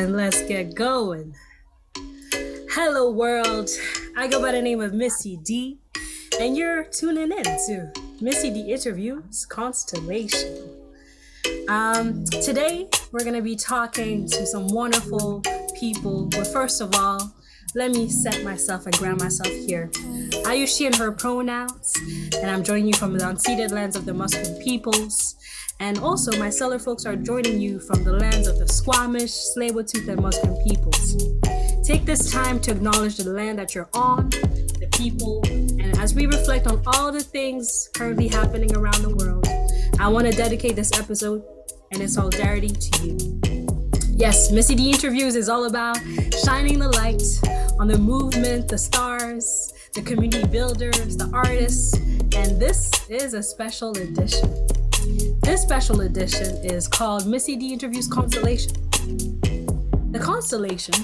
And let's get going. Hello, world. I go by the name of Missy D, and you're tuning in to Missy D Interviews Constellation. Today, we're going to be talking to some wonderful people. But first of all, let me set myself and ground myself here. I use she and her pronouns, and I'm joining you from the unceded lands of the Musqueam peoples. And also, my Seller folks are joining you from the lands of the Squamish, Tsleil-Waututh, and Musqueam peoples. Take this time to acknowledge the land that you're on, the people, and as we reflect on all the things currently happening around the world, I want to dedicate this episode and in solidarity to you. Yes, Missy D Interviews is all about shining the light on the movement, the stars, the community builders, the artists, and this is a special edition. This special edition is called Missy D Interviews Constellation. The Constellation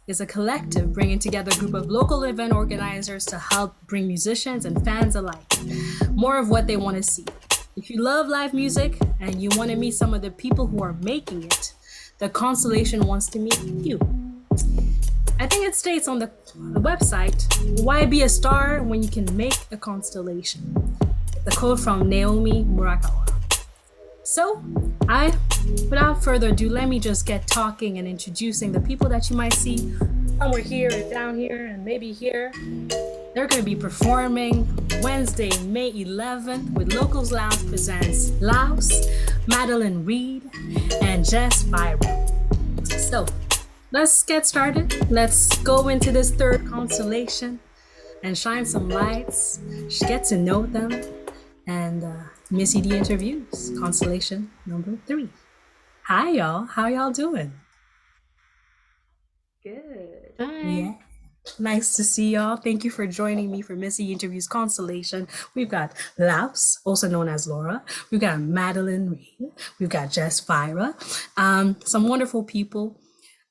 is a collective bringing together a group of local event organizers to help bring musicians and fans alike more of what they want to see. If you love live music and you want to meet some of the people who are making it, the Constellation wants to meet you. I think it states on the website, why be a star when you can make a constellation? The quote from Naomi Murakawa. So, without further ado, let me just get talking and introducing the people that you might see somewhere here and down here and maybe here. They're going to be performing Wednesday, May 11th with Locals Lounge presents Laus, Madelyn Read, and Jess Vaira. So, let's get started. Let's go into this third constellation and shine some lights, get to know them, and Missy D Interviews, Constellation number 3. Hi, y'all. How y'all doing? Good. Hi. Yeah. Nice to see y'all. Thank you for joining me for Missy Interviews Constellation. We've got Laus, also known as Laura. We've got Madelyn Read. We've got Jess Vaira. Some wonderful people.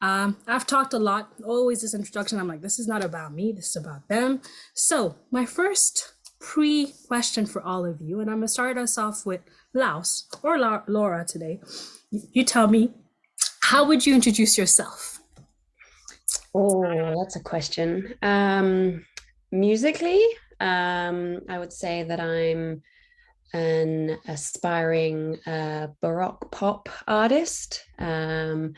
I've talked a lot, always this introduction. I'm like, this is not about me, this is about them. So my first pre-question for all of you, and I'm gonna start us off with Laus or Laura today. You tell me, how would you introduce yourself? Oh, that's a question. Musically, I would say that I'm an aspiring Baroque pop artist. I'm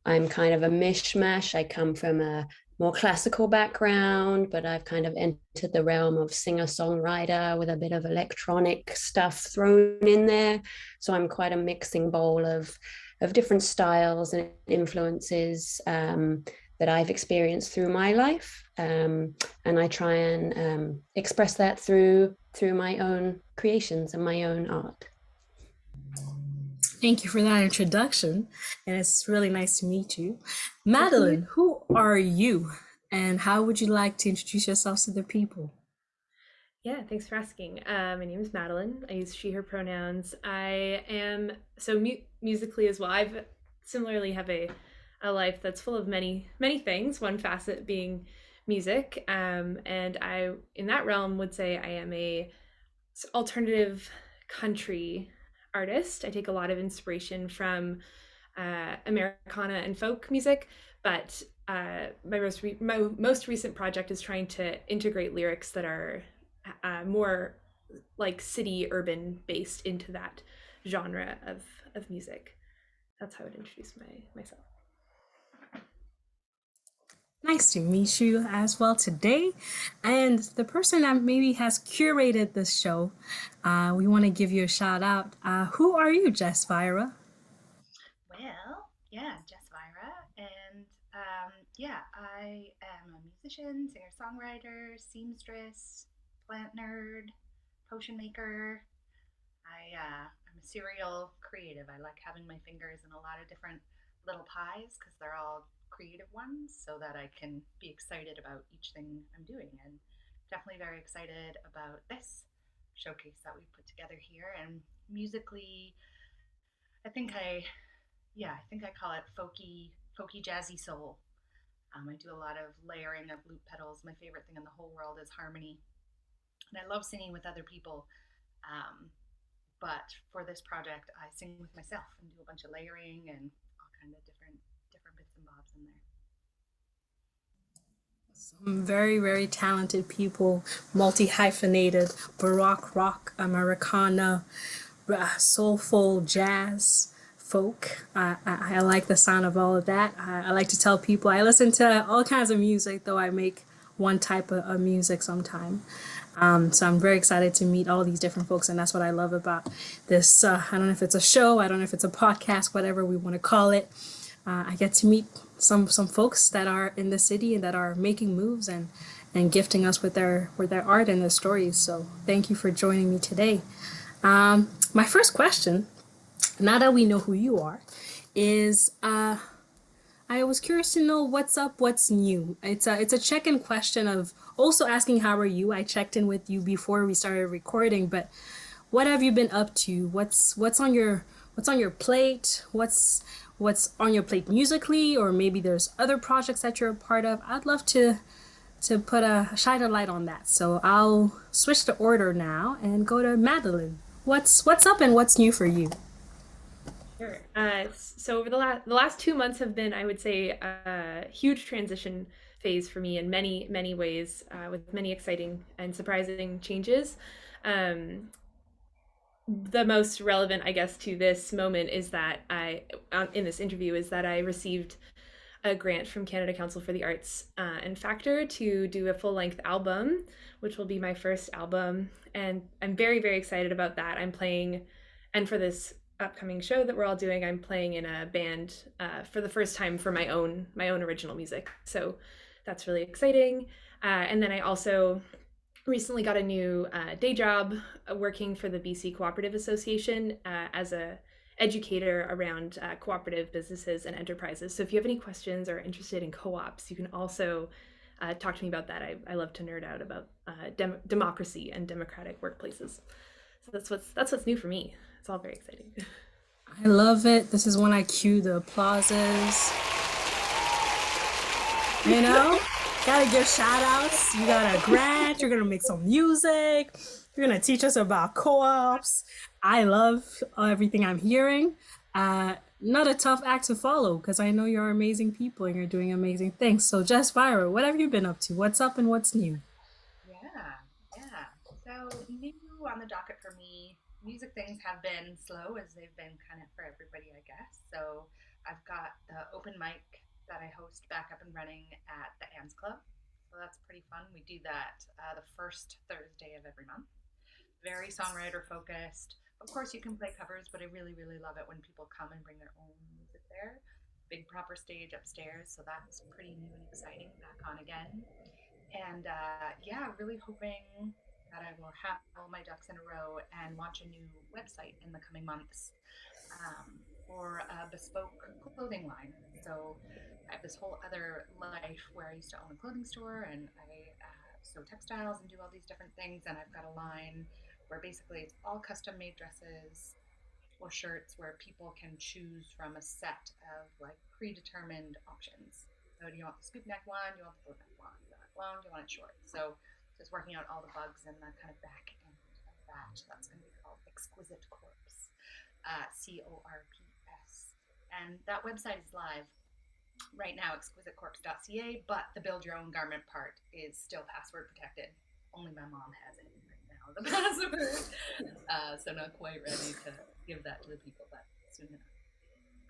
kind of a mishmash. I come from a more classical background, but I've kind of entered the realm of singer-songwriter with a bit of electronic stuff thrown in there. So I'm quite a mixing bowl of different styles and influences that I've experienced through my life, and I try and express that through my own creations and my own art. Thank you for that introduction, and it's really nice to meet you. Madelyn, who are you, and how would you like to introduce yourself to the people? Yeah, thanks for asking. My name is Madelyn. I use she, her pronouns. I am musically as well. I've similarly have a life that's full of many things. One facet being music, and I in that realm would say I am a alternative country artist. I take a lot of inspiration from Americana and folk music, but my most recent project is trying to integrate lyrics that are more like city urban based into that genre of music. That's how I would introduce myself. Nice to meet you as well today. And the person that maybe has curated this show, we want to give you a shout out. Who are you, Jess Vaira? Well, yeah, Jess Vaira, and yeah, I am a musician, singer-songwriter, seamstress, plant nerd, potion maker. I'm a serial creative. I like having my fingers in a lot of different little pies because they're all creative ones, so that I can be excited about each thing I'm doing. And definitely very excited about this showcase that we put together here. And musically, I think I call it folky jazzy soul. I do a lot of layering of loop pedals. My favorite thing in the whole world is harmony, and I love singing with other people. But for this project, I sing with myself and do a bunch of layering and all kind of different bits and bobs in there. Some very, very talented people, multi-hyphenated, Baroque, rock, Americana, soulful, jazz, folk. I like the sound of all of that. I like to tell people I listen to all kinds of music, though I make one type of music sometime. So I'm very excited to meet all these different folks, and that's what I love about this. I don't know if it's a show, I don't know if it's a podcast, whatever we want to call it. I get to meet some folks that are in the city and that are making moves and gifting us with their art and their stories. So thank you for joining me today. My first question, now that we know who you are, is I was curious to know what's up, what's new. It's a check-in question of also asking how are you. I checked in with you before we started recording, but what have you been up to? What's on your plate? What's on your plate musically, or maybe there's other projects that you're a part of. I'd love to shine a light on that. So I'll switch the order now and go to Madelyn. What's up and what's new for you? Sure. So over the last 2 months have been, I would say, a huge transition phase for me in many, many ways, with many exciting and surprising changes. The most relevant, I guess, to this moment is that in this interview, is that I received a grant from Canada Council for the Arts and Factor to do a full-length album, which will be my first album, and I'm very, very excited about that. I'm playing, and for this upcoming show that we're all doing, I'm playing in a band for the first time for my own original music. So that's really exciting. And then I also recently got a new day job working for the BC Cooperative Association as a educator around cooperative businesses and enterprises. So if you have any questions or are interested in co-ops, you can also talk to me about that. I love to nerd out about democracy and democratic workplaces. So that's what's new for me. It's all very exciting. I love it. This is when I cue the applauses. You know, gotta give shout outs. You got a grant, you're gonna make some music, you're gonna teach us about co-ops. I love everything I'm hearing. Not a tough act to follow because I know you're amazing people and you're doing amazing things. So Jess Vaira, what have you been up to? What's up and what's new? Yeah. So new on the docket for me. Music things have been slow as they've been kind of for everybody, I guess. So I've got the open mic that I host back up and running at the Anne's Club. So that's pretty fun. We do that the first Thursday of every month. Very songwriter focused. Of course, you can play covers, but I really, really love it when people come and bring their own music there. Big proper stage upstairs, so that's pretty new and exciting. Back on again. And yeah, really hoping that I will have all my ducks in a row and launch a new website in the coming months for a bespoke clothing line. So I have this whole other life where I used to own a clothing store and I sew textiles and do all these different things. And I've got a line where basically it's all custom made dresses or shirts where people can choose from a set of like predetermined options. So do you want the scoop neck one? Do you want the boat neck one? Do you want it long? Do you want it short? So just working out all the bugs and the kind of back end of that. That's going to be called Exquisite Corpse, CORPS. And that website is live right now, exquisitecorpse.ca, but the build your own garment part is still password protected. Only my mom has it right now, the password. So not quite ready to give that to the people, but soon enough.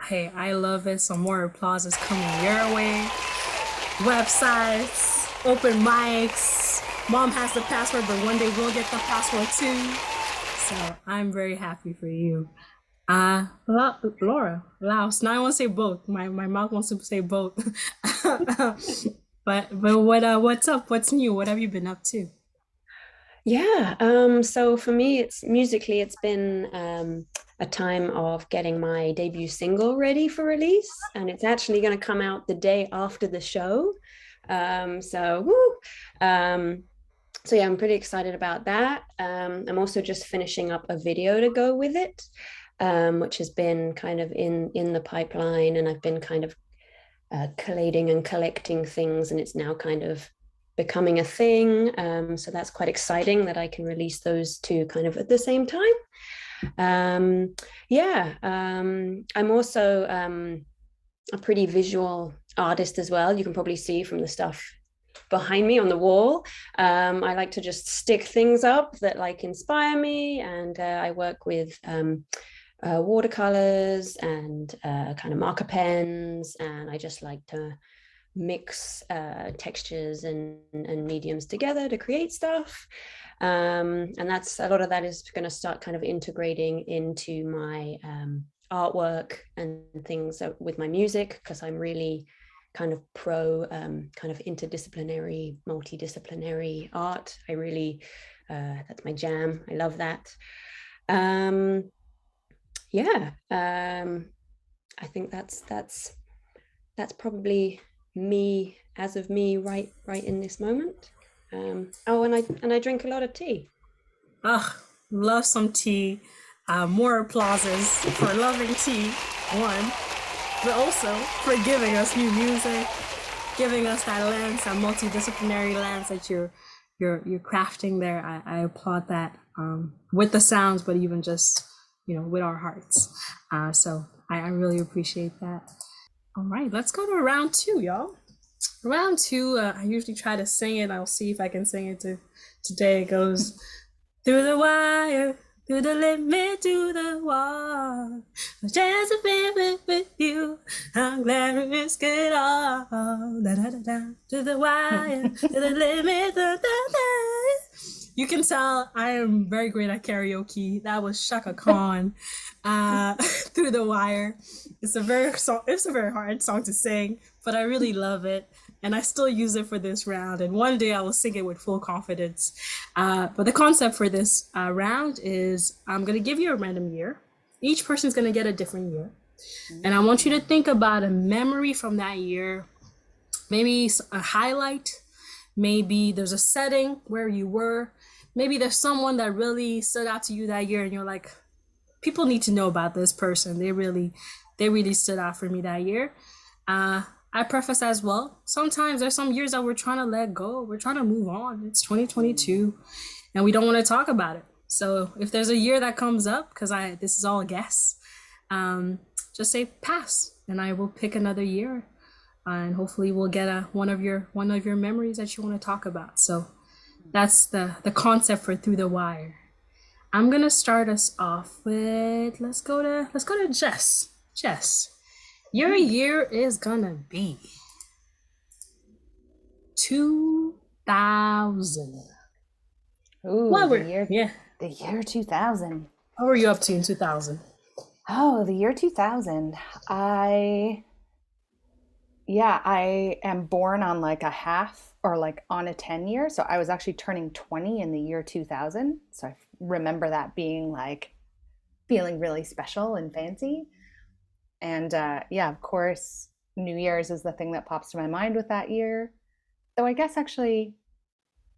Hey, I love it. Some more applause is coming your way. Websites, open mics. Mom has the password, but one day we'll get the password too. So I'm very happy for you. Laura, Laus. Now I want to say both. My mouth wants to say both. but what's up? What's new? What have you been up to? Yeah, so for me, it's been a time of getting my debut single ready for release, and it's actually going to come out the day after the show. So yeah, I'm pretty excited about that. I'm also just finishing up a video to go with it, which has been kind of in the pipeline, and I've been kind of collating and collecting things, and it's now kind of becoming a thing. So that's quite exciting that I can release those two kind of at the same time. I'm also a pretty visual artist as well. You can probably see from the stuff behind me on the wall. I like to just stick things up that like inspire me, and I work with watercolors and kind of marker pens, and I just like to mix textures and mediums together to create stuff. And that's a lot of that is going to start kind of integrating into my artwork and things with my music, because I'm really kind of pro kind of interdisciplinary, multidisciplinary art. I really that's my jam. I love that. I think that's probably me as of me right in this moment. And I drink a lot of tea. Love some tea. More applauses for loving tea, one, but also for giving us new music, giving us that lens, that multidisciplinary lens that you're crafting there. I applaud that, with the sounds, but even just, with our hearts. So I really appreciate that. All right, let's go to round 2, y'all. Round 2, I usually try to sing it. I'll see if I can sing it today. It goes, through the wire, through the limit, to the wall. A chance to be with you. I'm glad we risk it all. Da, da, da, da. To the wire, to the limit, da, da, da. You can tell I am very great at karaoke. That was Shaka Khan, Through the Wire. It's a very hard song to sing, but I really love it. And I still use it for this round. And one day I will sing it with full confidence. But the concept for this round is I'm going to give you a random year. Each person's going to get a different year. And I want you to think about a memory from that year, maybe a highlight. Maybe there's a setting where you were. Maybe there's someone that really stood out to you that year and you're like, people need to know about this person. They really stood out for me that year. I preface as well, sometimes there's some years that we're trying to let go. We're trying to move on. It's 2022 and we don't want to talk about it. So if there's a year that comes up, because this is all a guess, just say pass and I will pick another year. And hopefully we'll get one of your memories that you want to talk about. So that's the concept for Through the Wire. I'm gonna start us off with let's go to Jess. Jess, your year is gonna be 2000. Ooh, the year 2000. What were you up to in 2000? Oh, the year 2000. I am born on like a half or like on a 10 year. So I was actually turning 20 in the year 2000. So I remember that being like feeling really special and fancy. And of course, New Year's is the thing that pops to my mind with that year. Though I guess actually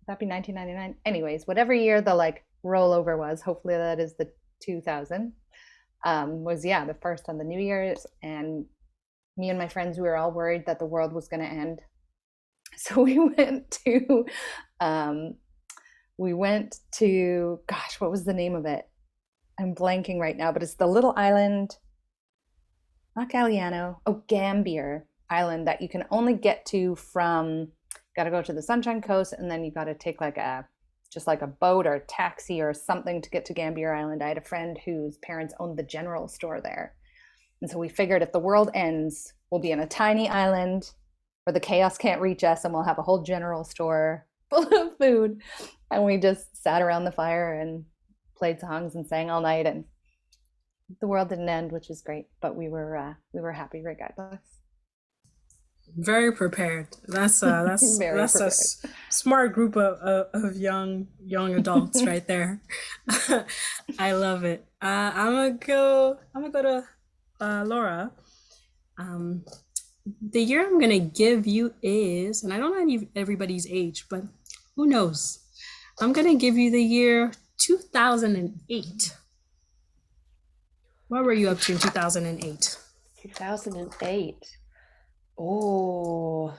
that'd be 1999. Anyways, whatever year the like rollover was, hopefully that is the 2000, was the first on the New Year's. And me and my friends, we were all worried that the world was going to end. So we went to, gosh, what was the name of it? I'm blanking right now, but it's the little island, not Galliano, Gambier Island that you can only get to from, got to go to the Sunshine Coast and then you got to take like a boat or a taxi or something to get to Gambier Island. I had a friend whose parents owned the general store there. And so we figured if the world ends, we'll be in a tiny island where the chaos can't reach us and we'll have a whole general store full of food. And we just sat around the fire and played songs and sang all night. And the world didn't end, which is great. But we were happy regardless. Very prepared. That's a smart group of young adults right there. I love it. I'm gonna go to Laura. The year I'm gonna give you is, and I don't know everybody's age, but who knows? I'm gonna give you the year 2008. What were you up to in 2008? 2008. Oh,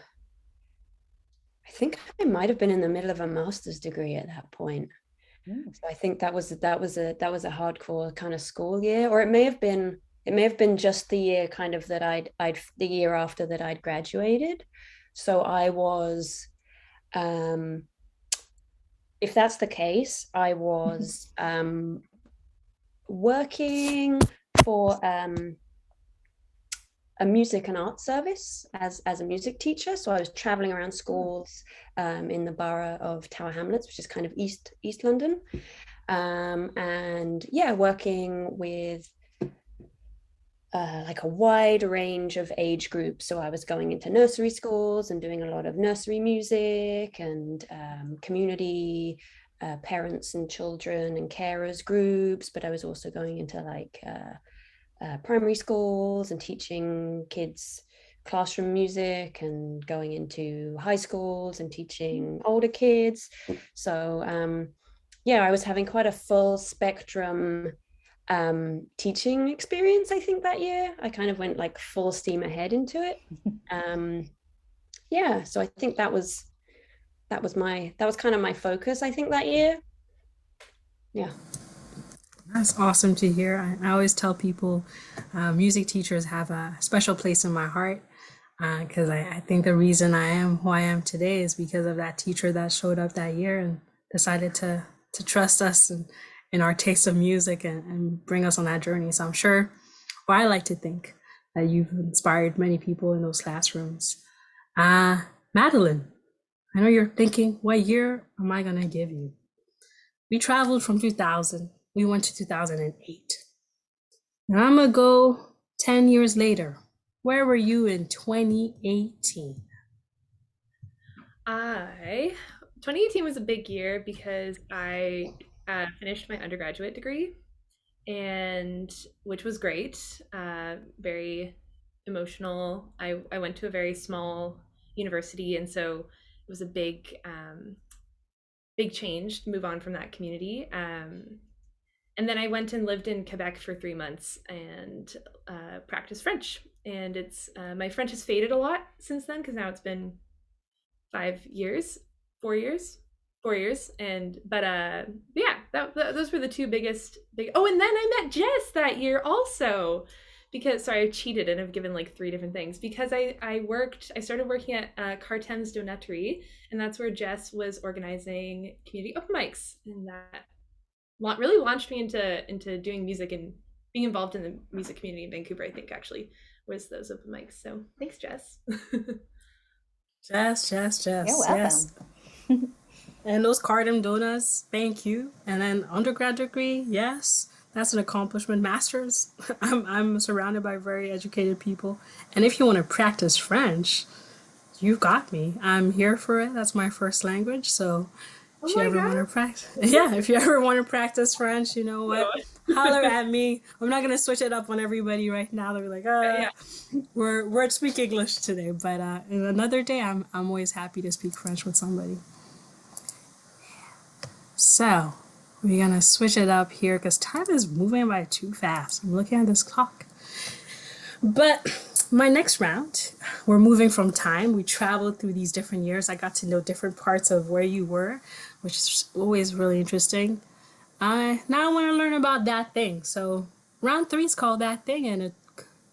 I think I might have been in the middle of a master's degree at that point. So I think that was a hardcore kind of school year, or it may have been it may have been just the year kind of that the year after that I'd graduated. So I was, if that's the case, I was working for a music and art service as a music teacher. So I was traveling around schools in the borough of Tower Hamlets, which is kind of East London. And yeah, working with like a wide range of age groups. So I was going into nursery schools and doing a lot of nursery music and community parents and children and carers groups, but I was also going into like primary schools and teaching kids classroom music, and going into high schools and teaching older kids. So yeah, I was having quite a full spectrum teaching experience. I think that year I kind of went like full steam ahead into it. Yeah, so I think that was kind of my focus, I think, that year. Yeah. That's awesome to hear. I always tell people music teachers have a special place in my heart, because I think the reason I am who I am today is because of that teacher that showed up that year and decided to trust us and in our taste of music and bring us on that journey. So I'm sure, well, I like to think that you've inspired many people in those classrooms. Madelyn, I know you're thinking, what year am I gonna give you? We traveled from 2000. We went to 2008. Now I'm gonna go 10 years later. Where were you in 2018? 2018 was a big year because I finished my undergraduate degree, and which was great, very emotional. I went to a very small university, and so it was a big change to move on from that community. And then I went and lived in Quebec for 3 months and practiced French. And it's my French has faded a lot since then, because now it's been 4 years. And yeah, those were the two biggest. Oh, and then I met Jess that year also, because sorry, I cheated and I've given like 3 different things, because I started working at Cartem's Donaterie, and that's where Jess was organizing community open mics, and that really launched me into doing music and being involved in the music community in Vancouver, I think, actually, was those open mics. So thanks, Jess. Jess. You're welcome. Yes. And those Cardam donuts, thank you. And then undergrad degree, yes, that's an accomplishment. Master's, I'm surrounded by very educated people. And if you want to practice French, you've got me. I'm here for it. That's my first language. So if you ever want to practice, yeah, if you ever want to practice French, you know what? Holler at me. I'm not gonna switch it up on everybody right now. They're like, we're speak English today, but another day, I'm always happy to speak French with somebody. So we're gonna switch it up here because time is moving by too fast. I'm looking at this clock. But my next round, we're moving from time. We traveled through these different years. I got to know different parts of where you were, which is always really interesting. Now I want to learn about that thing. So round 3 is called That Thing, and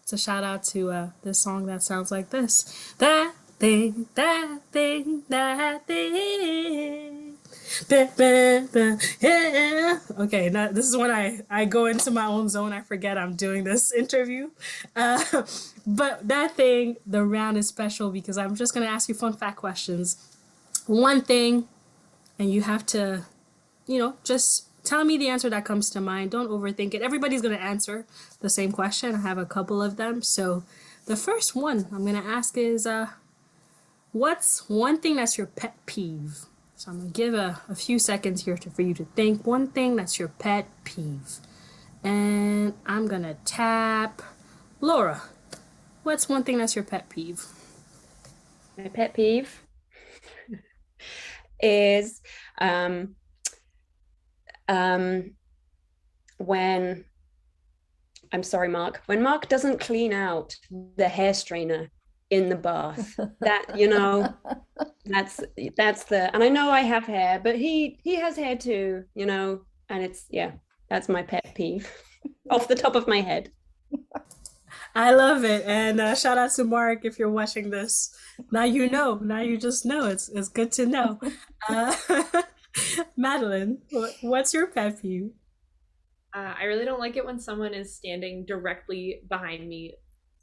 it's a shout out to this song that sounds like this. That thing, that thing, that thing. Yeah. Okay, now this is when I go into my own zone. I forget I'm doing this interview. But that thing, the round is special because I'm just going to ask you fun fact questions. One thing, and you have to, just tell me the answer that comes to mind. Don't overthink it. Everybody's going to answer the same question. I have a couple of them. So the first one I'm going to ask is, what's one thing that's your pet peeve? So I'm going to give a few seconds here for you to think. One thing that's your pet peeve. And I'm going to tap Laura. What's one thing that's your pet peeve? My pet peeve is when, I'm sorry, Mark, when Mark doesn't clean out the hair strainer in the bath. That, that's the, and I know I have hair, but he has hair too, and it's, yeah, that's my pet peeve off the top of my head. I love it. And shout out to Mark if you're watching this. Now you know. Now you just know. It's good to know. Uh, Madeline, what's your pet peeve? I really don't like it when someone is standing directly behind me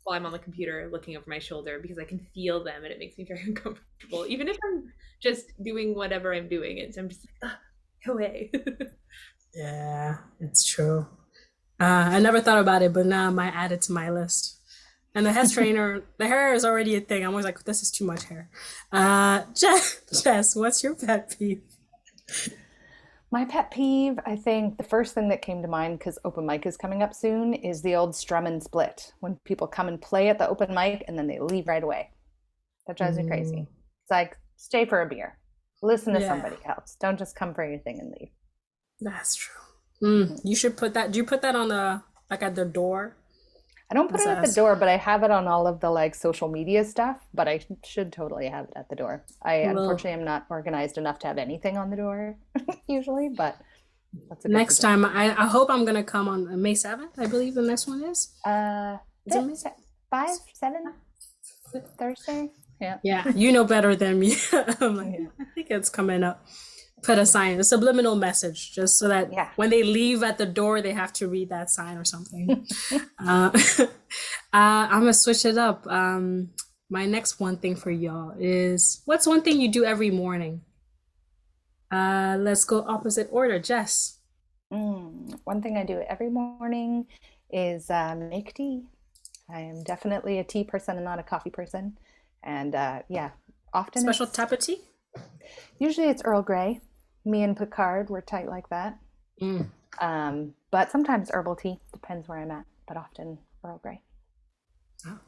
while I'm on the computer looking over my shoulder because I can feel them and it makes me very uncomfortable. Even if I'm just doing whatever I'm doing, I'm just like, go away. Yeah, it's true. I never thought about it, but now I might add it to my list. And the head trainer, the hair is already a thing. I'm always like, this is too much hair. Jess, what's your pet peeve? My pet peeve, I think the first thing that came to mind, because open mic is coming up soon, is the old strum and split. When people come and play at the open mic and then they leave right away. That drives me crazy. It's like, stay for a beer. Listen to somebody else. Don't just come for your thing and leave. That's true. You should put that. Do you put that on the like at the door? I don't put it at the door, but I have it on all of the like social media stuff, but I should totally have it at the door. I unfortunately am not organized enough to have anything on the door usually, but that's a good Next time, I hope I'm gonna come on May 7th. I believe the next one is. Is it May? 5, 7, Thursday? Yeah. Yeah, you know better than me. I'm like, I think it's coming up. Put a sign, a subliminal message, just so that when they leave at the door, they have to read that sign or something. I'm gonna switch it up. My next one thing for y'all is, what's one thing you do every morning? Let's go opposite order. Jess. One thing I do every morning is make tea. I am definitely a tea person and not a coffee person. And often Special type of tea? Usually it's Earl Grey. Me and Picard, we're tight like that. But sometimes herbal tea, depends where I'm at, but often Earl Grey. Oh,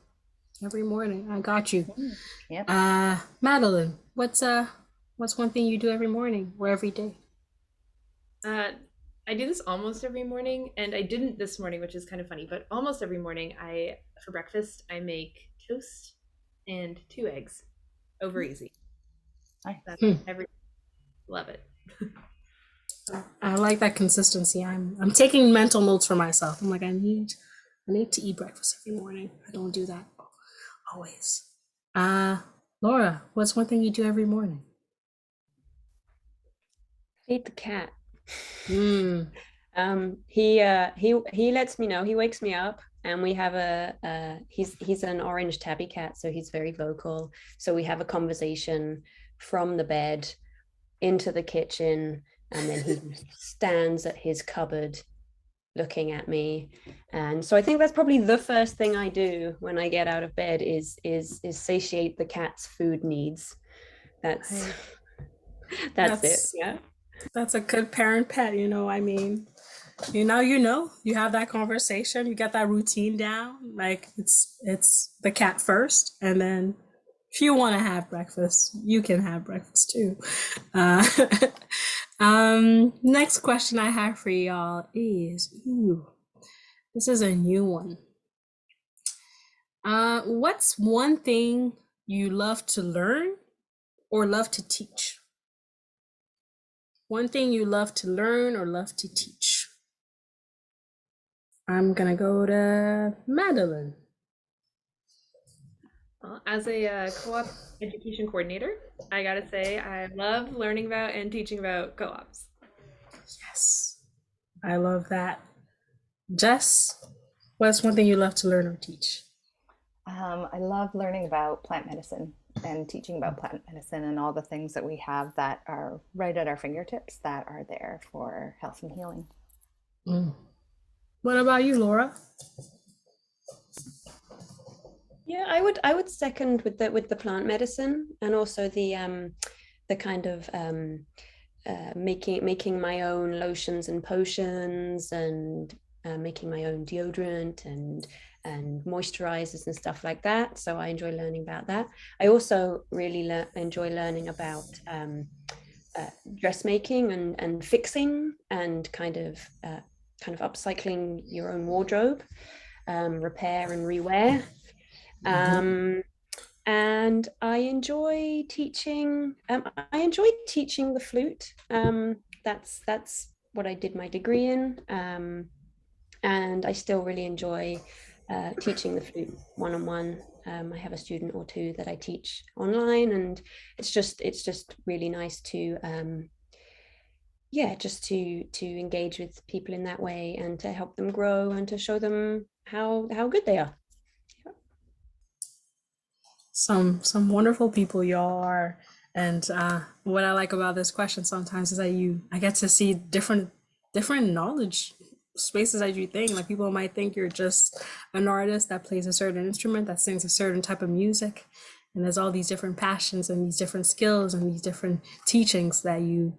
every morning. I got you. Yep. Madeline, what's one thing you do every morning or every day? I do this almost every morning, and I didn't this morning, which is kind of funny, but almost every morning for breakfast, I make toast and 2 eggs over easy. That's love it. I like that consistency. I'm taking mental notes for myself. I'm like, I need to eat breakfast every morning. I don't do that always. Laura, what's one thing you do every morning? Feed the cat. Mm. He lets me know. He wakes me up, and we have he's an orange tabby cat, so he's very vocal. So we have a conversation from the bed into the kitchen, and then he stands at his cupboard looking at me. And so I think that's probably the first thing I do when I get out of bed is satiate the cat's food needs. That's it. Yeah. That's a good parent pet, I mean, you have that conversation, you get that routine down. Like it's the cat first, and then if you want to have breakfast, you can have breakfast too. Next question I have for y'all is, this is a new one. What's one thing you love to learn or love to teach? One thing you love to learn or love to teach. I'm gonna go to Madeline. Well, as a co-op education coordinator, I gotta say I love learning about and teaching about co-ops. Yes, I love that. Jess, what's one thing you love to learn or teach? I love learning about plant medicine and teaching about plant medicine and all the things that we have that are right at our fingertips that are there for health and healing. What about you, Laura? Yeah, I would second with the plant medicine, and also the kind of making my own lotions and potions, and making my own deodorant and moisturizers and stuff like that. So I enjoy learning about that. I also really enjoy learning about dressmaking and fixing, and kind of upcycling your own wardrobe, repair and rewear. And I enjoy teaching. I enjoy teaching the flute. That's what I did my degree in. And I still really enjoy teaching the flute one-on-one. I have a student or two that I teach online, and it's just really nice to just to engage with people in that way, and to help them grow, and to show them how good they are. Some wonderful people y'all are. And what I like about this question sometimes is that I get to see different knowledge spaces as you think. Like, people might think you're just an artist that plays a certain instrument, that sings a certain type of music, and there's all these different passions and these different skills and these different teachings that you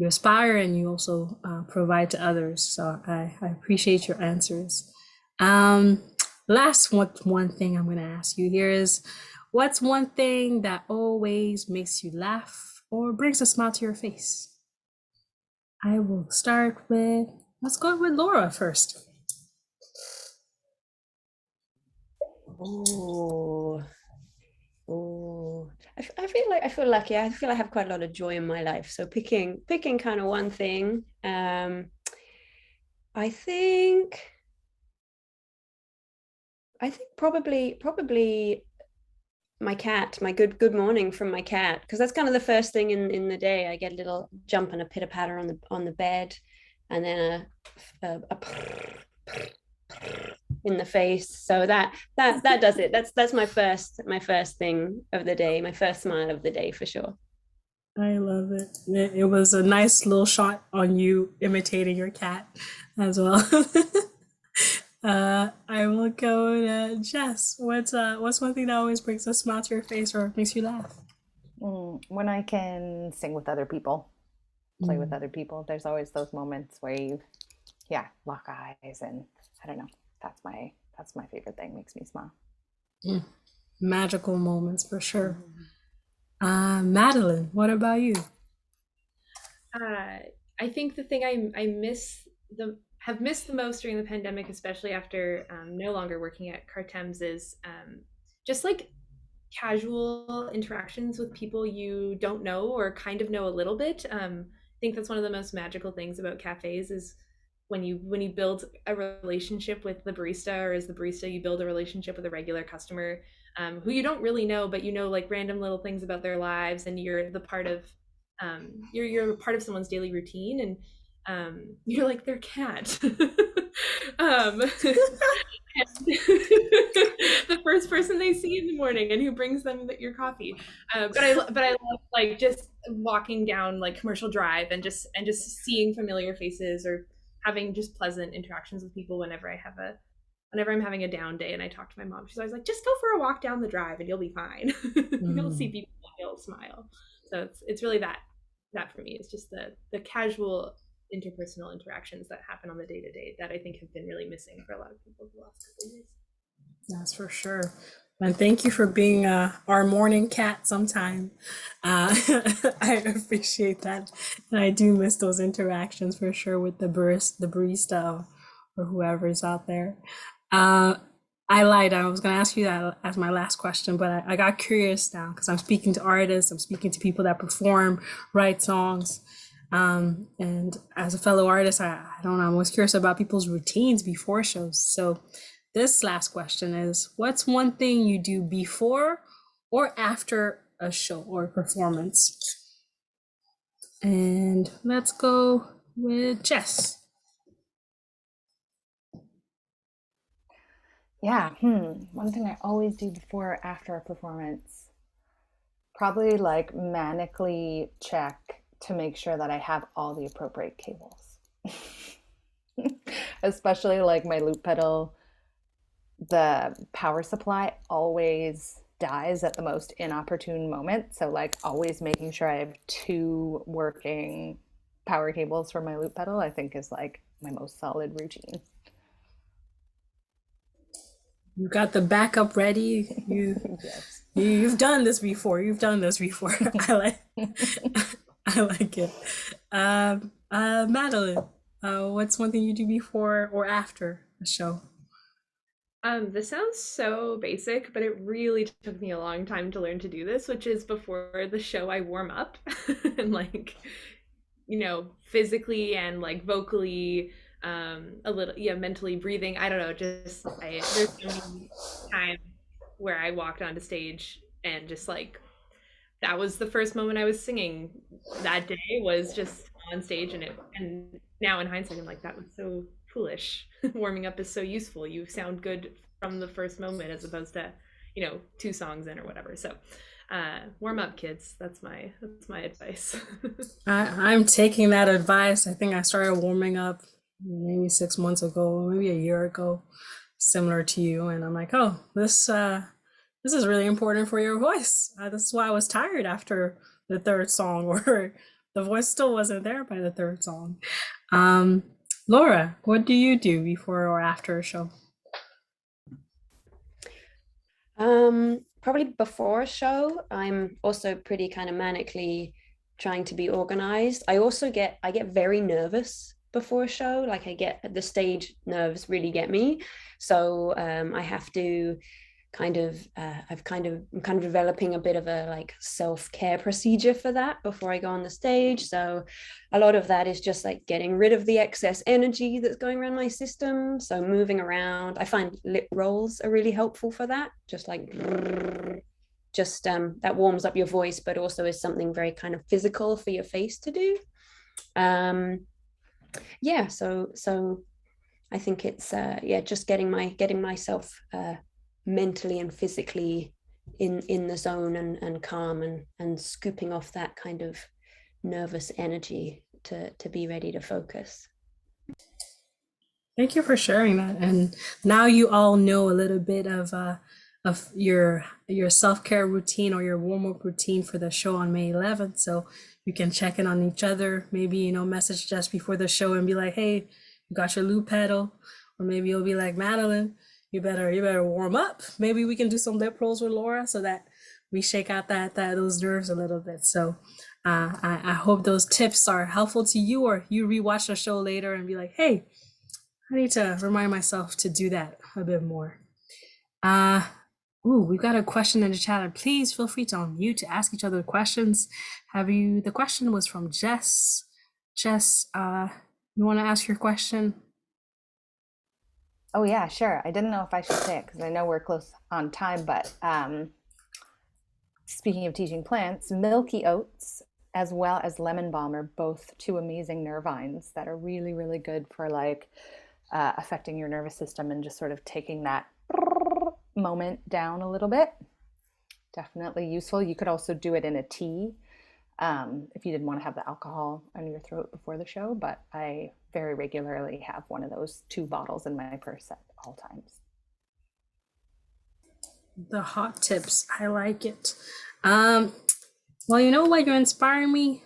aspire and you also provide to others. So I appreciate your answers. Last one thing I'm going to ask you here is, what's one thing that always makes you laugh or brings a smile to your face? I will start with, let's go with Laura first. I feel lucky. I feel I have quite a lot of joy in my life. So picking kind of one thing, I think probably my cat, my good morning from my cat, because that's kind of the first thing in the day. I get a little jump and a pitter patter on the bed, and then a in the face. So that does it. That's my first thing of the day, my first smile of the day, for sure. I love it. It was a nice little shot on you imitating your cat as well. I will go to Jess. What's one thing that always brings a smile to your face or makes you laugh? When I can sing with other people, play with other people. There's always those moments where you lock eyes, and I don't know. That's my favorite thing. Makes me smile. Magical moments for sure. Madelyn, what about you? I think the thing I have missed the most during the pandemic, especially after no longer working at Cartems, is just like casual interactions with people you don't know or kind of know a little bit. I think that's one of the most magical things about cafes, is when you build a relationship with the barista, or as the barista, you build a relationship with a regular customer who you don't really know, but you know, like, random little things about their lives, and you're the part of you're part of someone's daily routine, and you're like their cat. The first person they see in the morning, and who brings them your coffee. But I love, like, just walking down like Commercial Drive and just seeing familiar faces, or having just pleasant interactions with people whenever I'm having a down day. And I talk to my mom, she's always like, just go for a walk down the drive and you'll be fine. You'll see people and you'll smile. So it's really that for me. It's just the casual interpersonal interactions that happen on the day-to-day that I think have been really missing for a lot of people the last couple of years. That's for sure. And thank you for being our morning cat sometime. I appreciate that. And I do miss those interactions for sure with the barista or whoever's out there. I lied. I was going to ask you that as my last question, but I got curious now, because I'm speaking to artists. I'm speaking to people that perform, write songs. And as a fellow artist, I don't know, I'm always curious about people's routines before shows. So this last question is, what's one thing you do before or after a show or performance? And let's go with Jess. Yeah. One thing I always do before or after a performance, probably like manically check to make sure that I have all the appropriate cables. Especially like my loop pedal, the power supply always dies at the most inopportune moment. So like always making sure I have 2 working power cables for my loop pedal, I think, is like my most solid routine. You got the backup ready. Yes. You've done this before. I like it. Madelyn, what's one thing you do before or after a show? This sounds so basic, but it really took me a long time to learn to do this, which is before the show I warm up and, like, you know, physically and like vocally a little, yeah, mentally breathing. I don't know, just there's so many times where I walked onto stage and just like that was the first moment I was singing that day, was just on stage, and now in hindsight I'm like, that was so foolish. Warming up is so useful. You sound good from the first moment as opposed to, 2 songs in or whatever. So warm up, kids. That's my advice. I'm taking that advice. I think I started warming up maybe 6 months ago, maybe a year ago, similar to you. And I'm like, oh, this is really important for your voice. This is why I was tired after the third song, or the voice still wasn't there by the third song. Laura, what do you do before or after a show? Probably before a show, I'm also pretty kind of manically trying to be organized. I get very nervous before a show. Like I get the stage nerves really get me. So I have to I'm kind of developing a bit of a like self-care procedure for that before I go on the stage. So a lot of that is just like getting rid of the excess energy that's going around my system. So moving around. I find lip rolls are really helpful for that. Just like that warms up your voice, but also is something very kind of physical for your face to do. Yeah, so I think it's just getting myself mentally and physically in the zone and calm and scooping off that kind of nervous energy to be ready to focus. Thank you for sharing that. And now you all know a little bit of your self-care routine or your warm-up routine for the show on May 11th. So you can check in on each other. Maybe, message just before the show and be like, hey, you got your loop pedal. Or maybe you'll be like, Madelyn, you better warm up. Maybe we can do some lip rolls with Laura so that we shake out those nerves a little bit. So I hope those tips are helpful to you, or you rewatch the show later and be like, hey, I need to remind myself to do that a bit more. We've got a question in the chat. Please feel free to unmute to ask each other questions. The question was from Jess. Jess, you want to ask your question? Oh yeah, sure. I didn't know if I should say it because I know we're close on time, but speaking of teaching plants, milky oats as well as lemon balm are both 2 amazing nervines that are really, really good for like affecting your nervous system and just sort of taking that moment down a little bit. Definitely useful. You could also do it in a tea if you didn't want to have the alcohol on your throat before the show, but I very regularly have one of those 2 bottles in my purse at all times. The hot tips, I like it. Well, you know what, you're inspiring me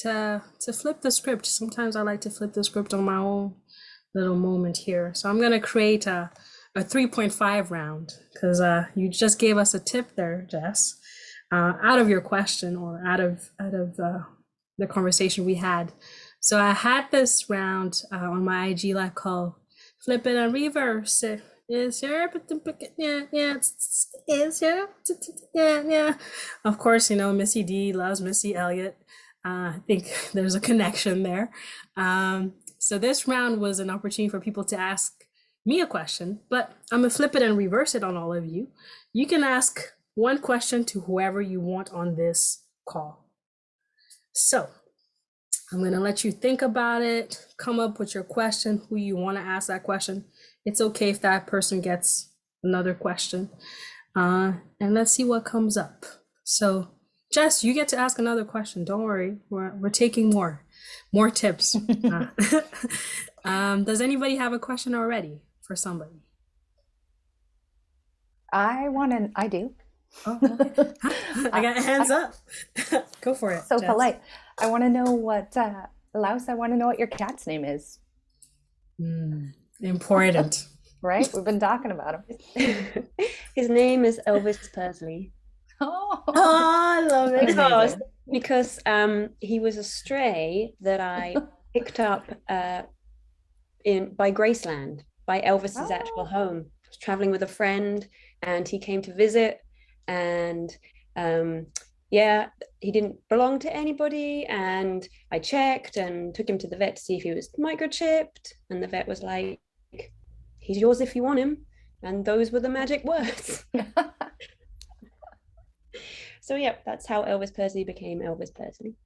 to flip the script. Sometimes I like to flip the script on my own little moment here. So I'm gonna create a 3.5 round, because you just gave us a tip there, Jess, out of your question or out of the conversation we had. So I had this round on my IG live called Flip It and Reverse It. Is your yeah. Of course, Missy D loves Missy Elliott. I think there's a connection there. So this round was an opportunity for people to ask me a question, but I'm gonna flip it and reverse it on all of you. You can ask one question to whoever you want on this call. So I'm going to let you think about it, come up with your question, who you want to ask that question. It's okay if that person gets another question. And let's see what comes up. So Jess, you get to ask another question. Don't worry. We're taking more tips. Does anybody have a question already for somebody? I do. Oh, okay. I got hands up. Go for it. So Jess. polite. I want to know what, Laus, I want to know what your cat's name is. Important. Right? We've been talking about him. His name is Elvis Presley. Oh, I love it. Because he was a stray that I picked up by Graceland, by Elvis's actual home. I was traveling with a friend and he came to visit, and yeah, he didn't belong to anybody. And I checked and took him to the vet to see if he was microchipped. And the vet was like, he's yours if you want him. And those were the magic words. So yeah, that's how Elvis Presley became Elvis Presley.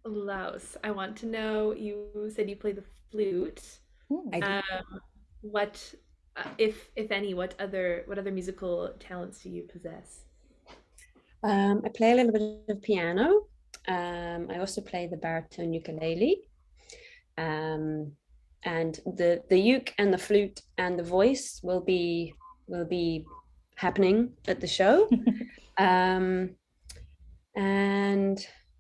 Laus, I want to know, you said you play the flute. I do. What, if any, what other musical talents do you possess? I play a little bit of piano. I also play the baritone ukulele. And the uke and the flute and the voice will be happening at the show. And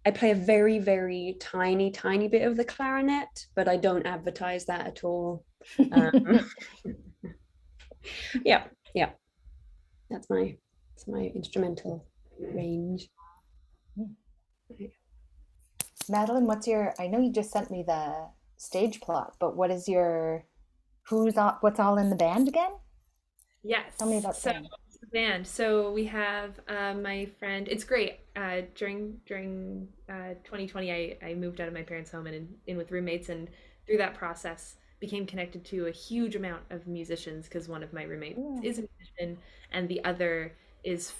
I play a very, very tiny bit of the clarinet, but I don't advertise that at all. Yeah, that's my instrumental range. Madeline, I know you just sent me the stage plot, but what's all in the band again? Yes. Tell me about the band. So we have my friend. It's great. During 2020, I moved out of my parents' home and in with roommates, and through that process became connected to a huge amount of musicians because one of my roommates is a musician and the other is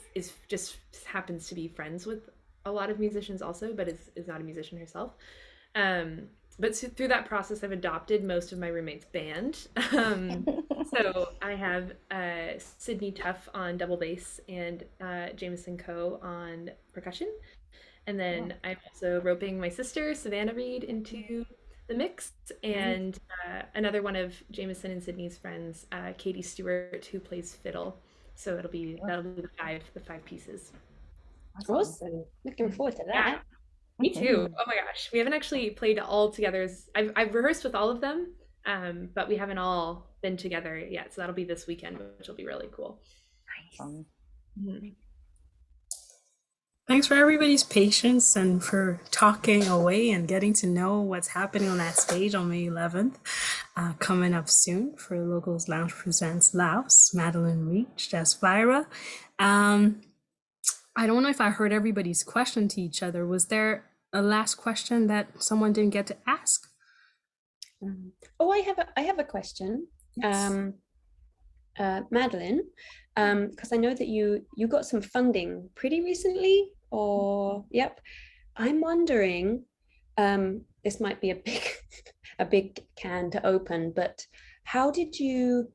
just happens to be friends with a lot of musicians also, but is not a musician herself. But through that process, I've adopted most of my roommates' band. So I have Sydney Tuff on double bass and Jameson Coe on percussion. And then I'm also roping my sister, Savannah Read, into the mix. And another one of Jameson and Sydney's friends, Katie Stewart, who plays fiddle. So that'll be the five pieces. Awesome. Looking forward to that. Yeah. Me too. Oh my gosh. We haven't actually played all together. I've rehearsed with all of them, but we haven't all been together yet. So that'll be this weekend, which will be really cool. Nice. Thanks for everybody's patience and for talking away and getting to know what's happening on that stage on May 11th. Coming up soon for Locals Lounge presents Laus, Madelyn Read, Jess Vaira. I don't know if I heard everybody's question to each other. Was there a last question that someone didn't get to ask? I have a question. Yes. Madelyn, because I know that you got some funding pretty recently, or yep. I'm wondering, this might be a big can to open, but how did you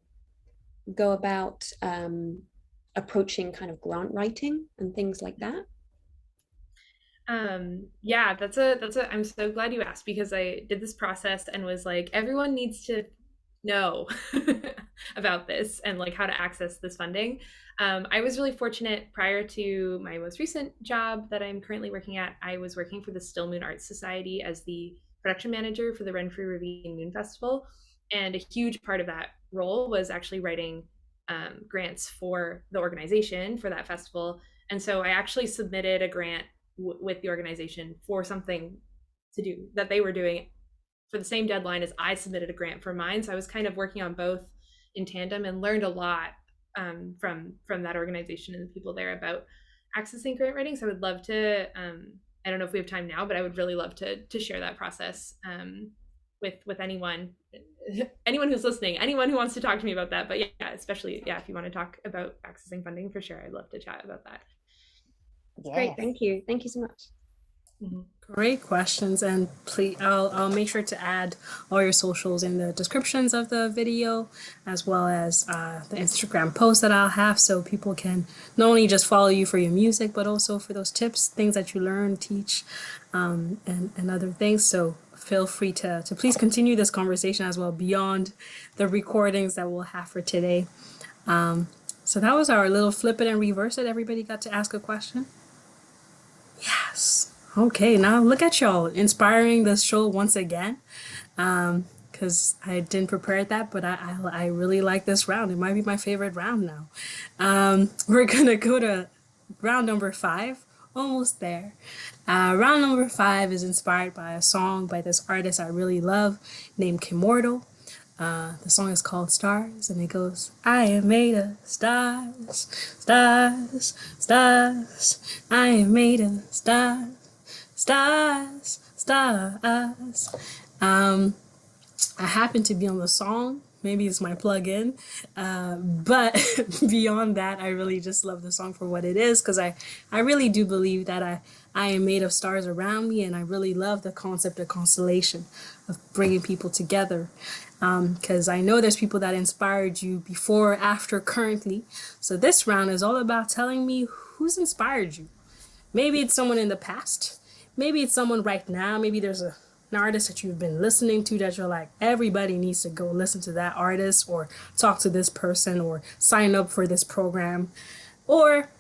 go about approaching kind of grant writing and things like that? Yeah, that's a I'm so glad you asked, because I did this process and was like, everyone needs to know about this and like how to access this funding. I was really fortunate. Prior to my most recent job that I'm currently working at, I was working for the Still Moon Arts Society as the production manager for the Renfrew Ravine Moon Festival. And a huge part of that role was actually writing grants for the organization for that festival. And so I actually submitted a grant with the organization for something to do that they were doing for the same deadline as I submitted a grant for mine. So I was kind of working on both in tandem and learned a lot from that organization and the people there about accessing grant writing. So I would love to, I don't know if we have time now, but I would really love to share that process with anyone who's listening, anyone who wants to talk to me about that. But yeah, especially, yeah, if you want to talk about accessing funding, for sure, I'd love to chat about that. Yes. Great, thank you so much. Great questions, and please, I'll make sure to add all your socials in the descriptions of the video, as well as the Instagram post that I'll have, so people can not only just follow you for your music, but also for those tips, things that you learn, teach, and other things. So feel free to please continue this conversation as well beyond the recordings that we'll have for today. So that was our little flip it and reverse it. Everybody got to ask a question. Yes. Okay, now look at y'all inspiring the show once again, because I didn't prepare that, but I really like this round. It might be my favorite round now. We're gonna go to round number 5, almost there. Round number 5 is inspired by a song by this artist I really love named Kimordo. The song is called Stars, and it goes, I am made of stars, stars, stars. I am made of stars, stars, stars. I happen to be on the song. Maybe it's my plug-in. But beyond that, I really just love the song for what it is because I really do believe that I am made of stars around me, and I really love the concept of constellation, of bringing people together. Because I know there's people that inspired you before, after, currently. So this round is all about telling me who's inspired you. Maybe it's someone in the past. Maybe it's someone right now. Maybe there's an artist that you've been listening to that you're like, everybody needs to go listen to that artist or talk to this person or sign up for this program. Or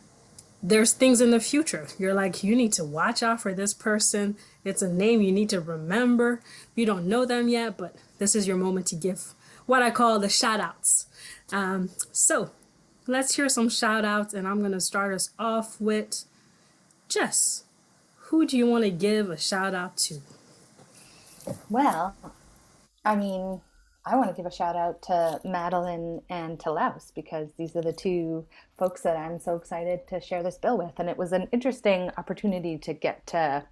there's things in the future. You're like, you need to watch out for this person. It's a name you need to remember. You don't know them yet, but this is your moment to give what I call the shout outs. So let's hear some shout outs, and I'm going to start us off with Jess. Who do you want to give a shout out to? Well, I mean, I want to give a shout out to Madelyn and to Laus because these are the two folks that I'm so excited to share this bill with. And it was an interesting opportunity to get to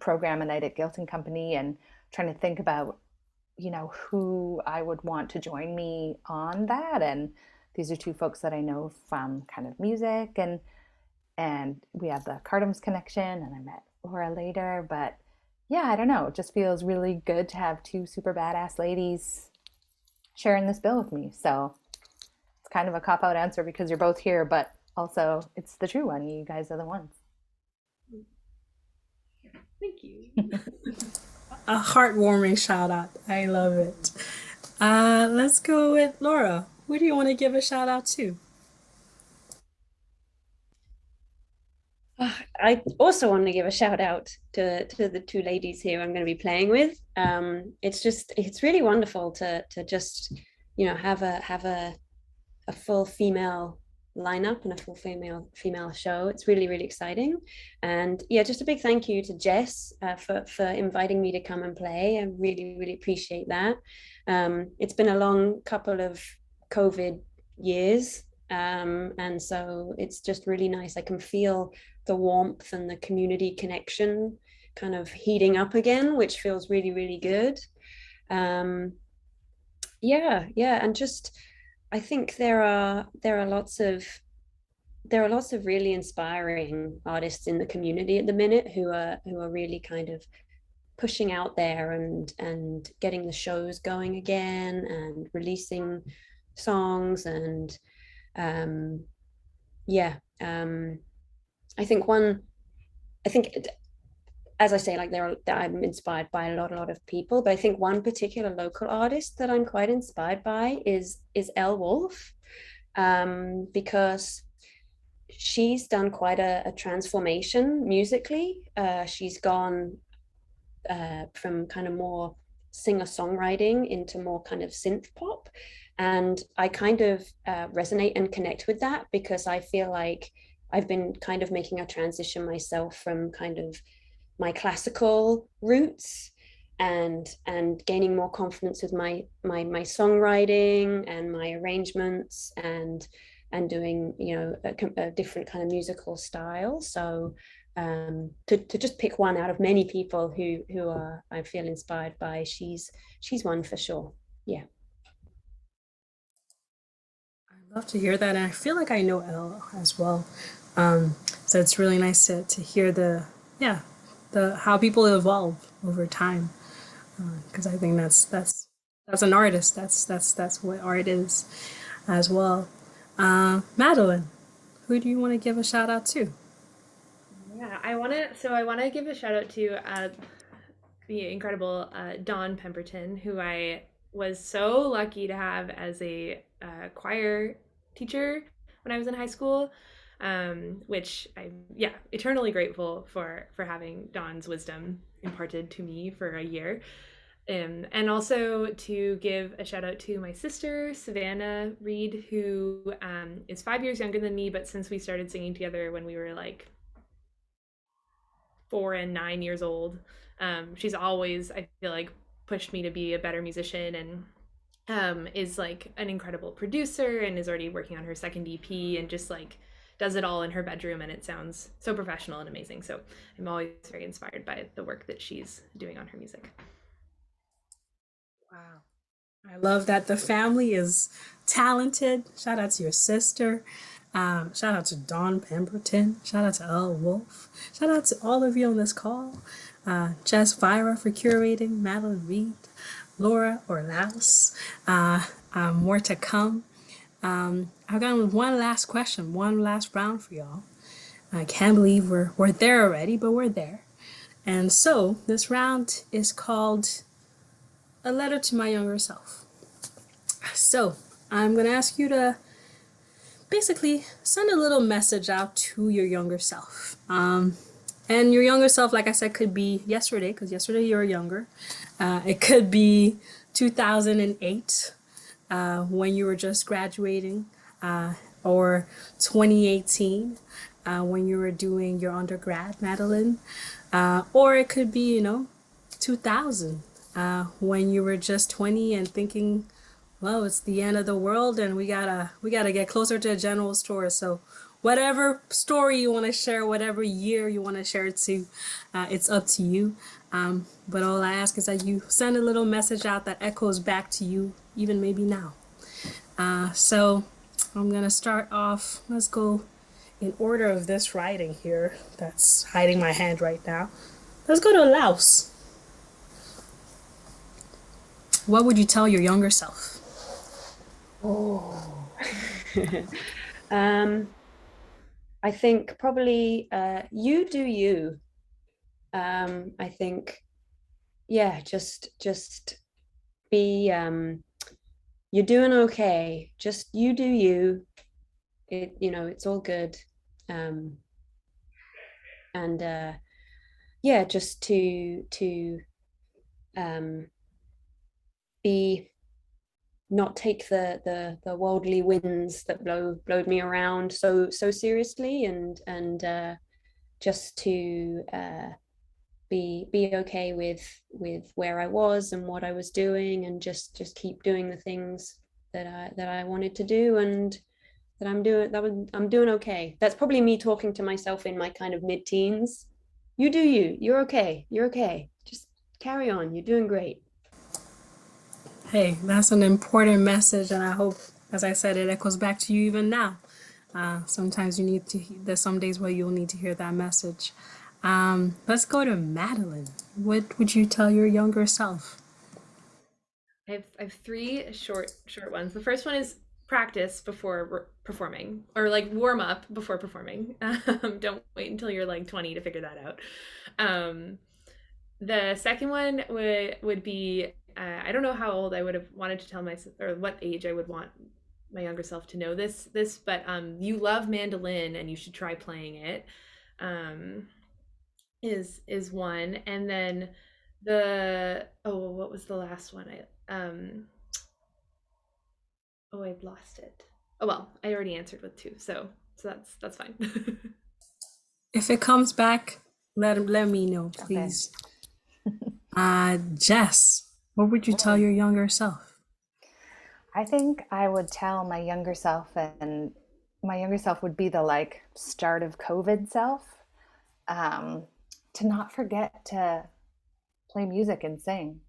program a night at Guilt and Company and trying to think about, who I would want to join me on that. And these are two folks that I know from kind of music and we have the Cardam's connection, and I met Laura later, but yeah, I don't know. It just feels really good to have two super badass ladies sharing this bill with me. So it's kind of a cop out answer because you're both here, but also it's the true one. You guys are the ones. Thank you. A heartwarming shout out. I love it. Let's go with Laura. Who do you want to give a shout out to? I also want to give a shout out to the two ladies here I'm going to be playing with. It's really wonderful to just have a full female lineup and a full female show. It's really, really exciting. And yeah, just a big thank you to Jess for inviting me to come and play. I really, really appreciate that. It's been a long couple of COVID years. And so it's just really nice. I can feel the warmth and the community connection kind of heating up again, which feels really, really good. And just I think there are lots of really inspiring artists in the community at the minute who are really kind of pushing out there and getting the shows going again and releasing songs and I think as I say, like I'm inspired by a lot of people, but I think one particular local artist that I'm quite inspired by is Elle Wolf, because she's done quite a transformation musically. She's gone from kind of more singer-songwriting into more kind of synth pop, and I kind of resonate and connect with that because I feel like I've been kind of making a transition myself from kind of my classical roots and gaining more confidence with my songwriting and my arrangements and doing a different kind of musical style. So to just pick one out of many people who are I feel inspired by, she's one for sure. Yeah. I love to hear that, and I feel like I know Elle as well. So it's really nice to hear the how people evolve over time, because I think that's an artist. That's what art is, as well. Madelyn, who do you want to give a shout out to? Yeah, I want to give a shout out to the incredible Dawn Pemberton, who I was so lucky to have as a choir teacher when I was in high school, which I'm eternally grateful for having Dawn's wisdom imparted to me for a year. And also to give a shout out to my sister, Savannah Read, who is 5 years younger than me, but since we started singing together when we were like 4 and 9 years old, she's always, I feel like, pushed me to be a better musician, and is like an incredible producer and is already working on her second EP and just like does it all in her bedroom, and it sounds so professional and amazing. So I'm always very inspired by the work that she's doing on her music. Wow. I love that the family is talented. Shout out to your sister. Shout out to Dawn Pemberton. Shout out to Elle Wolf. Shout out to all of you on this call. Jess Vaira for curating, Madelyn Read, Laura or Laus. More to come. I've got one last question, one last round for y'all. I can't believe we're there already, but we're there. And so this round is called A Letter to My Younger Self. So I'm going to ask you to basically send a little message out to your younger self. And your younger self, like I said, could be yesterday, because yesterday you were younger. It could be 2008, when you were just graduating, or 2018, when you were doing your undergrad, Madelyn. Or it could be, 2000, when you were just 20 and thinking, well, it's the end of the world and we gotta get closer to a general store. So whatever story you want to share, whatever year you want to share it to, it's up to you. But all I ask is that you send a little message out that echoes back to you, even maybe now. So I'm gonna start off. Let's go in order of this writing here that's hiding my hand right now. Let's go to Laos. What would you tell your younger self? Oh. I think probably you do you. I think, yeah, just be you're doing okay. Just you do you. It's all good. And yeah, just to be not take the worldly winds that blowed me around so seriously, and just to be okay with where I was and what I was doing, and just keep doing the things that I wanted to do, and that I'm doing okay. That's probably me talking to myself in my kind of mid-teens. You do you. You're okay. You're okay. Just carry on. You're doing great. Hey, that's an important message, and I hope, as I said, it echoes back to you even now. Sometimes you need to, there's some days where you'll need to hear that message. Let's go to Madelyn. What would you tell your younger self? I have three short ones. The first one is practice before performing, or like warm up before performing. Don't wait until you're like 20 to figure that out. The second one would be, I don't know how old I would have wanted to tell myself, or what age I would want my younger self to know this, but you love mandolin and you should try playing it. Is one. And then what was the last one? I've lost it. Oh well, I already answered with two, so that's fine. If it comes back, let me know, please. Jess, what would you tell your younger self? I think I would tell my younger self, and my younger self would be the like start of COVID self, to not forget to play music and sing.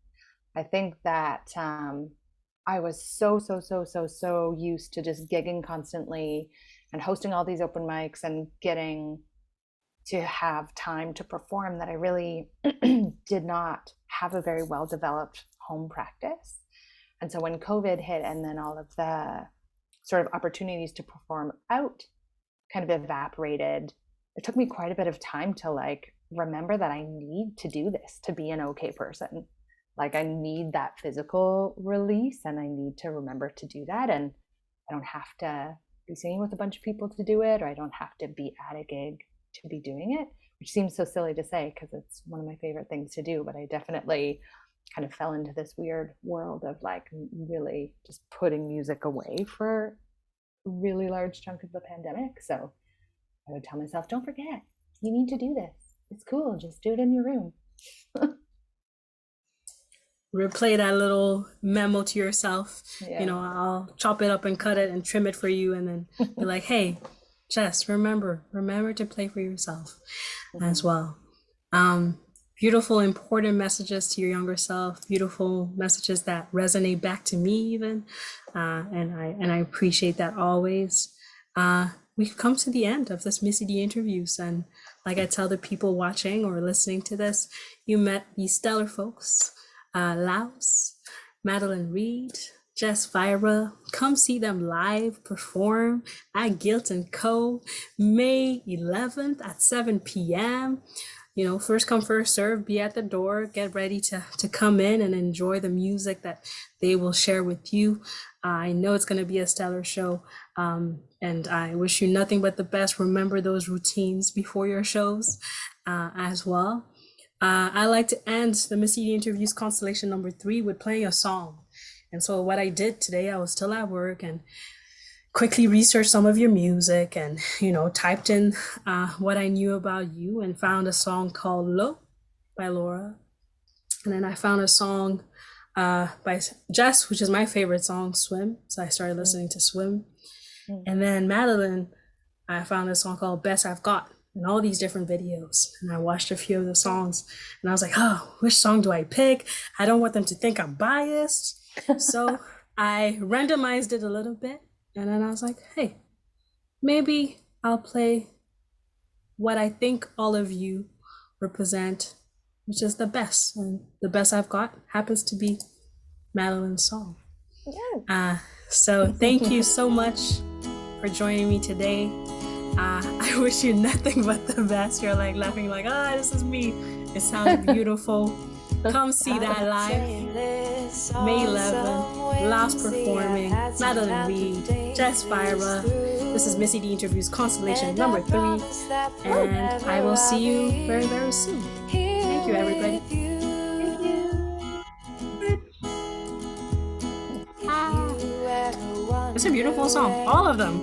I think that I was so used to just gigging constantly and hosting all these open mics and getting to have time to perform, that I really did not have a very well developed home practice. And so when COVID hit, and then all of the sort of opportunities to perform out kind of evaporated, it took me quite a bit of time to like remember that I need to do this to be an okay person. Like I need that physical release, and I need to remember to do that. And I don't have to be singing with a bunch of people to do it, or I don't have to be at a gig to be doing it, which seems so silly to say because it's one of my favorite things to do. But I definitely kind of fell into this weird world of like really just putting music away for a really large chunk of the pandemic. So I would tell myself, don't forget, you need to do this. It's cool. Just do it in your room. replay that little memo to yourself. Yeah. You know, I'll chop it up and cut it and trim it for you, and then be like, hey, Jess, remember to play for yourself as well. Beautiful, important messages to your younger self, beautiful messages that resonate back to me even. And I appreciate that always. We've come to the end of this Missy D interviews. And like I tell the people watching or listening to this, you met these stellar folks, Laus, Madelyn Read, Jess Vaira. Come see them live perform at Guilt & Co. May 11th at 7 p.m. You know, first come, first serve, be at the door, get ready to come in and enjoy the music that they will share with you. I know it's going to be a stellar show, and I wish you nothing but the best. Remember those routines before your shows as well. I like to end the Missy D Interviews Constellation number 3 with playing a song. And so what I did today, I was still at work and quickly researched some of your music and, you know, typed in what I knew about you and found a song called Low by Laura. And then I found a song by Jess, which is my favorite song, Swim. So I started listening to Swim. And then Madelyn, I found a song called Best I've Got and all these different videos. And I watched a few of the songs and I was like, oh, which song do I pick? I don't want them to think I'm biased. So I randomized it a little bit. And then I was like, hey, maybe I'll play what I think all of you represent, which is the best. And the best I've got happens to be Madelyn's song. So thank you so much for joining me today. I wish you nothing but the best. You're like laughing like, this is me. It sounds beautiful. Come see that live. May 11th, Laus performing, Madelyn Read, Jess Vaira. This is Missy D Interviews Constellation number 3. And I will see you very, very soon. Thank you, everybody. It's a beautiful song, all of them.